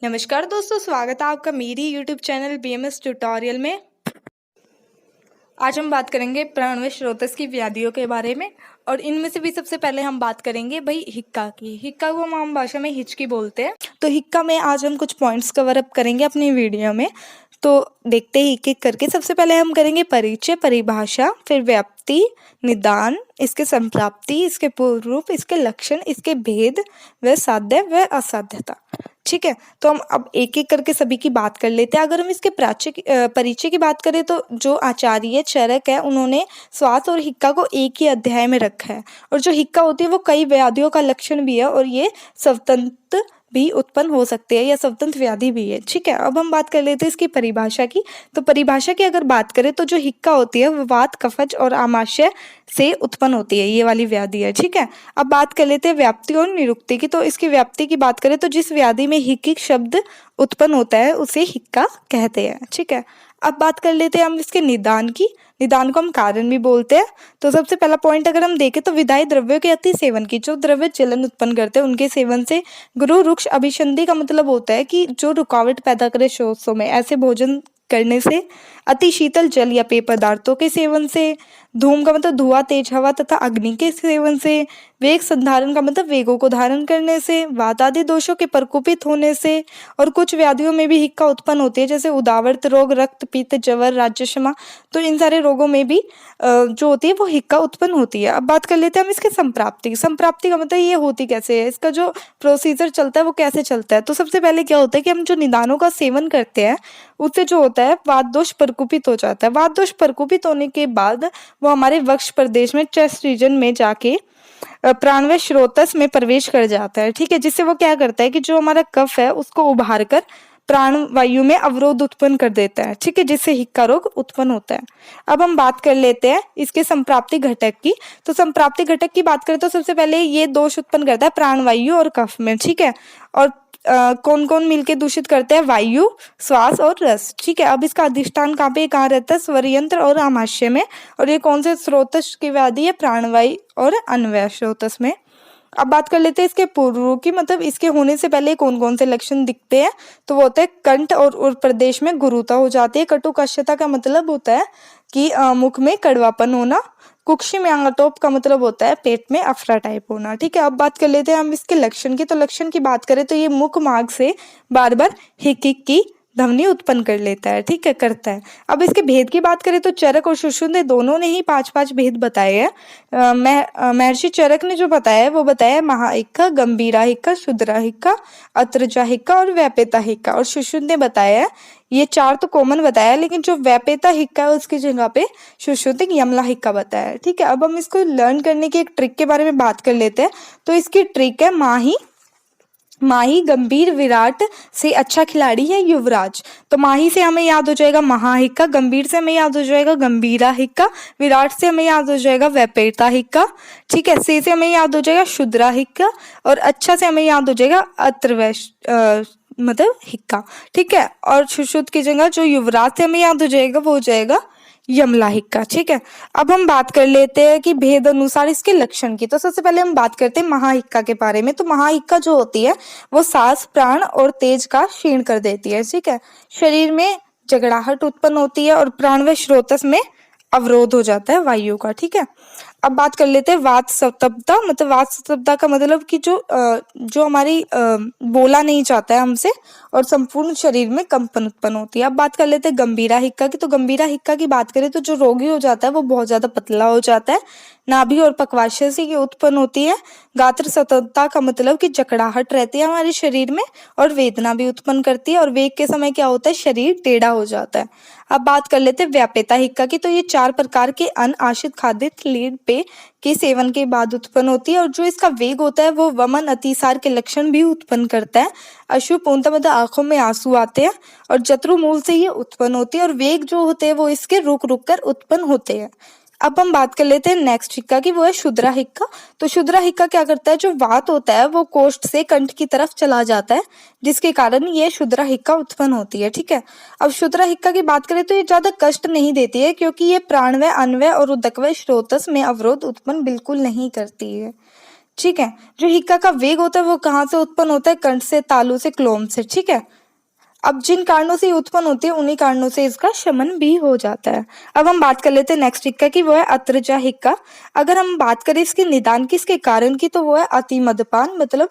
नमस्कार दोस्तों, स्वागत है आपका मेरी यूट्यूब चैनल बीएमएस ट्यूटोरियल में। आज हम बात करेंगे प्राणवश स्रोतस की व्याधियों के बारे में। और इनमें से भी सबसे पहले हम बात करेंगे भाई हिक्का की। हिक्का को हम आम भाषा में हिचकी बोलते हैं। तो हिक्का में आज हम कुछ पॉइंट्स कवर अप करेंगे अपनी वीडियो में। तो देखते ही एक एक करके। सबसे पहले हम करेंगे परिचय, परिभाषा, फिर व्याप्ति, निदान, इसके संप्राप्ति, इसके पूर्व रूप, इसके लक्षण, इसके भेद, व साध्य व असाध्यता। ठीक है, तो हम अब एक एक करके सभी की बात कर लेते हैं। अगर हम इसके परिचय की बात करें तो जो आचार्य चरक है उन्होंने श्वास और हिक्का को एक ही अध्याय में रखा है। और जो हिक्का होती है वो कई व्याधियों का लक्षण भी है और ये स्वतंत्र भी उत्पन्न हो सकते हैं या स्वतंत्र व्याधि भी है। ठीक है, अब हम बात कर लेते हैं इसकी परिभाषा की। तो परिभाषा की अगर बात करें तो जो हिक्का होती है वो वात, कफज और आमाशय से उत्पन्न होती है, ये वाली व्याधि है। ठीक है, अब बात कर लेते हैं व्याप्ति और निरुक्ति की। तो इसकी व्याप्ति की बात करें तो जिस व्याधि में हिक्किक शब्द उत्पन्न होता है उसे हिक्का कहते हैं। ठीक है, अब बात कर लेते हैं हम इसके निदान की। निदान को हम कारण भी बोलते हैं। तो सबसे पहला पॉइंट अगर हम देखें तो विधायी द्रव्यों के अति सेवन की, जो द्रव्य जलन उत्पन्न करते हैं उनके सेवन से गुरु रुक्ष अभिसंधि का मतलब होता है कि जो रुकावट पैदा करे श्वासों में, ऐसे भोजन करने से, अति शीतल जल या पेय पदार्थों के सेवन से, धूम का मतलब धुआं, तेज हवा तथा अग्नि के सेवन से, वेग संधारण का मतलब वेगों को धारण करने से, वात आदि दोषों के प्रकोपित होने से, और कुछ व्याधियों में भी हिक्का उत्पन्न होती है जैसे उदावरत रोग, रक्त पित्त, जवर, राज्यक्षमा। तो इन सारे रोगों में भी जो होती है वो हिक्का उत्पन्न होती है। अब बात कर लेते हैं हम इसके संप्राप्ति। संप्राप्ति का मतलब ये होती कैसे है, इसका जो प्रोसीजर चलता है वो कैसे चलता है। तो सबसे पहले क्या होता है कि हम जो निदानों का सेवन करते हैं उससे जो होता है वात दोष प्रकोपित हो जाता है। वात दोष प्रकोपित होने के बाद वो हमारे वक्ष प्रदेश में, चेस्ट रीजन में जाके प्राणवश स्रोतस में प्रवेश कर जाता है। ठीक है, जिससे वो क्या करता है कि जो हमारा कफ है उसको उभार कर प्राण वायु में अवरोध उत्पन्न कर देता है। ठीक है, जिससे हिक्का रोग उत्पन्न होता है। अब हम बात कर लेते हैं इसके संप्राप्ति घटक की। तो संप्राप्ति घटक की बात करें तो सबसे पहले ये दोष उत्पन्न करता है प्राणवायु और कफ में। ठीक है, और कौन कौन मिलके दूषित करते हैं, वायु, श्वास और रस। ठीक है, अब इसका अधिष्ठान कहाँ रहता है, स्वर यंत्र और आमाशय में। और ये कौन से स्रोतस की व्याधि है, प्राणवायु और अन्वय स्रोतस में। अब बात कर लेते हैं इसके पूर्व की, मतलब इसके होने से पहले कौन कौन से लक्षण दिखते हैं। तो वो होते हैं कंठ और उर प्रदेश में गुरुता हो जाती है। कटुकाश्यता का मतलब होता है कि मुख में कड़वापन होना। कुक्षी में आंगटोप का मतलब होता है पेट में अफरा टाइप होना। ठीक है, अब बात कर लेते हैं हम इसके लक्षण की। तो लक्षण की बात करें तो ये मुख मार्ग से बार बार हिक हिक की ध्वनि उत्पन्न कर लेता है। ठीक है, करता है। अब इसके भेद की बात करें तो चरक और सुश्रुत दोनों ने ही 5-5 भेद बताए हैं। महर्षि चरक ने जो बताया है वो बताया है महाहिक्का, गंभीरा हिक्का, शुद्रा हिक्का, अत्रजा हिक्का और व्यापेता हिक्का। और सुश्रुत ने बताया है, ये 4 तो कॉमन बताया है, लेकिन जो व्यापेता हिक्का है उसकी जगह पे सुश्रुतिक यमला हिक्का बताया है। ठीक है, अब हम इसको लर्न करने की एक ट्रिक के बारे में बात कर लेते हैं। तो इसकी ट्रिक है माही गंभीर विराट से अच्छा खिलाड़ी है युवराज। तो माही से हमें याद हो जाएगा महाहिक्का, गंभीर से हमें याद हो जाएगा गंभीरा हिक्का, विराट से हमें याद हो जाएगा व्यापेता हिक्का। ठीक है, से हमें याद हो जाएगा शुद्रा हिक्का, और अच्छा से हमें याद हो जाएगा अत्रवैश मतलब हिक्का। ठीक है, और सुश्रुत की जगह जो युवराज से हमें याद हो जाएगा वो हो जाएगा यमला हिक्का। ठीक है, अब हम बात कर लेते हैं कि भेद अनुसार इसके लक्षण की। तो सबसे पहले हम बात करते हैं महाहिक्का के बारे में। तो महाहिक्का जो होती है वो सांस, प्राण और तेज का क्षीण कर देती है। ठीक है, शरीर में जगड़ाहट उत्पन्न होती है और प्राण व स्रोतस में अवरोध हो जाता है वायु का। ठीक है, अब बात कर लेते हैं वात संतप्तता। मतलब वात संतप्तता का मतलब कि जो हमारी बोला नहीं जाता है हमसे और संपूर्ण शरीर में कंपन उत्पन्न होती है। अब बात कर लेते हैं गंभीरा हिक्का की। तो गंभीरा हिक्का की बात करें तो जो रोगी हो जाता है वो बहुत ज्यादा पतला हो जाता है, नाभि और पक्वाशय से ये उत्पन्न होती है। गात्र सततता का मतलब कि जकड़ाहट रहती है हमारे शरीर में और वेदना भी उत्पन्न करती है, और वेग के समय क्या होता है, शरीर टेढ़ा हो जाता है। अब बात कर लेते हैं व्यापेता हिक्का की। तो ये 4 प्रकार के अन्न आश्रित खाद्य लीड पे के सेवन के बाद उत्पन्न होती है, और जो इसका वेग होता है वो वमन, अतिसार के लक्षण भी उत्पन्न करता है। अश्रु पूर्णतः मतलब आंखों में आंसू आते हैं, और जत्रु मूल से ये उत्पन्न होती है, और वेग जो होते हैं वो इसके रुक रुक कर उत्पन्न होते हैं। अब हम बात कर लेते हैं नेक्स्ट हिक्का की, वो है शुद्रा हिक्का। तो शुद्रा हिक्का क्या करता है, जो वात होता है वो कोष्ठ से कंठ की तरफ चला जाता है, जिसके कारण ये शुद्रा हिक्का उत्पन्न होती है। ठीक है, अब शुद्रा हिक्का की बात करें तो ये ज्यादा कष्ट नहीं देती है, क्योंकि ये प्राणवय, अन्वय और उदकवय स्रोतस में अवरोध उत्पन्न बिल्कुल नहीं करती है। ठीक है। जो हिक्का का वेग होता है वो कहाँ से उत्पन्न होता है? कंठ से, तालु से, क्लोम से, ठीक है। अब जिन कारणों से ये उत्पन्न होती है उन्हीं कारणों से इसका शमन भी हो जाता है। अब हम बात कर लेते हैं नेक्स्ट हिक्का की, वो है अत्रजा हिक्का। अगर हम बात करें इसके निदान की, इसके कारण की, तो वो है अति मदपान, मतलब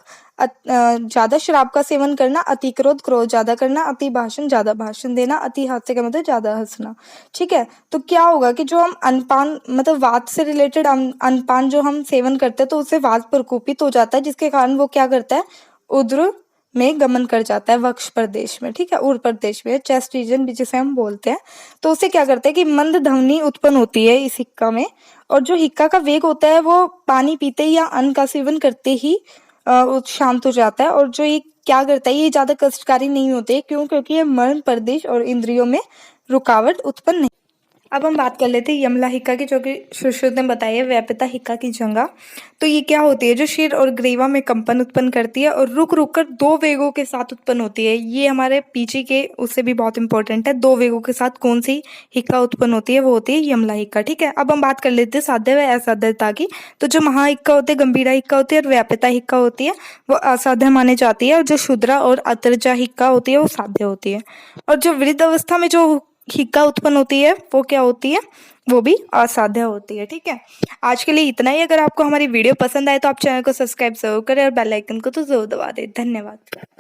ज्यादा शराब का सेवन करना, अति क्रोध, क्रोध ज्यादा करना, अति भाषण, ज्यादा भाषण देना, अति हास्य का मतलब ज्यादा हंसना, ठीक है। तो क्या होगा कि जो हम अनपान मतलब वात से रिलेटेड अनपान जो हम सेवन करते हैं तो उससे वात प्रकोपित हो जाता है, जिसके कारण वो क्या करता है? उद्र में गमन कर जाता है, वक्ष प्रदेश में, ठीक है, उर प्रदेश में, चेस्ट रीजन भी जिसे हम बोलते हैं। तो उससे क्या करता है कि मंद ध्वनि उत्पन्न होती है इस हिक्का में। और जो हिक्का का वेग होता है वो पानी पीते या अन्न का सेवन करते ही शांत हो जाता है। और जो ये क्या करता है, ये ज्यादा कष्टकारी नहीं होते, क्यों? क्योंकि ये मर्ण प्रदेश और इंद्रियों में रुकावट उत्पन्न नहीं। अब हम बात कर लेते हैं यमला हिक्का की, जो कि सुश्रुत ने बताई है, व्यापिता हिक्का की जंगा। तो ये क्या होती है? जो शिर और ग्रीवा में कंपन उत्पन्न करती है और रुक रुक कर दो वेगों के साथ उत्पन्न होती है। ये हमारे पीछे के उससे भी बहुत इंपॉर्टेंट है। दो वेगों के साथ कौन सी हिक्का उत्पन्न होती है? वो होती है यमला हिक्का, ठीक है। अब हम बात कर लेते हैं साध्य व असाध्यता की। तो जो महाहिक्का होते हैं, गंभीरा हिक्का होती है और व्यापिता हिक्का होती है, वो असाध्य मानी जाती है। और जो शुद्रा और अतर्जा हिक्का होती है वो साध्य होती है। और जो वृद्ध अवस्था में जो हिक्का उत्पन्न होती है वो क्या होती है? वो भी असाध्य होती है, ठीक है। आज के लिए इतना ही। अगर आपको हमारी वीडियो पसंद आए तो आप चैनल को सब्सक्राइब जरूर करें और बेल आइकन को तो जरूर दबा दें। धन्यवाद।